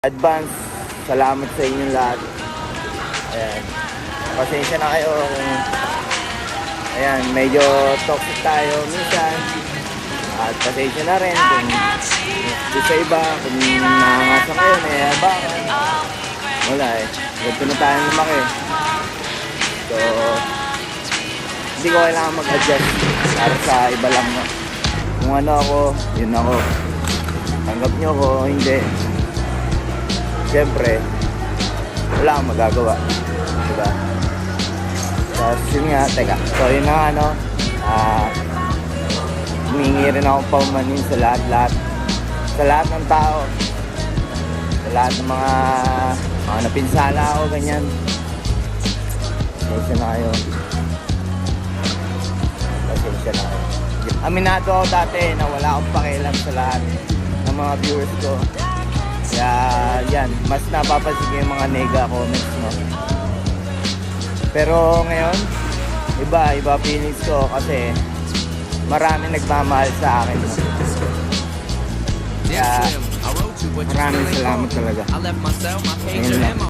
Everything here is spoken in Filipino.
Advance, salamat sa inyong lahat. Ayan. Pasensya na kayo kung ayan, medyo toxic tayo minsan. At pasensya na rin kung sa iba, kung nakangasa kayo, nayayabangan. Wala eh. Ganito na tayo lumaki. So, hindi ko kailangan mag-adjust para sa iba lang. No? Kung ano ako, yun ako. Tanggap nyo ko, hindi. Siyempre, wala akong magagawa. Diba? Tapos yun nga, teka. So yun na ano, humingi rin akong paumanin sa lahat-lahat. Sa lahat ng tao. Sa lahat ng mga napinsala ako, ganyan. Pasensya na kayo. Pasensya na kayo. Aminado ako dati na wala akong pakialam sa lahat ng mga viewers ko. Kaya yan, mas napapansin ko yung mga nega comments, no? Pero ngayon, iba feelings ko kasi marami nagmamahal sa akin, no? Kaya maraming salamat talaga. Ayun lang.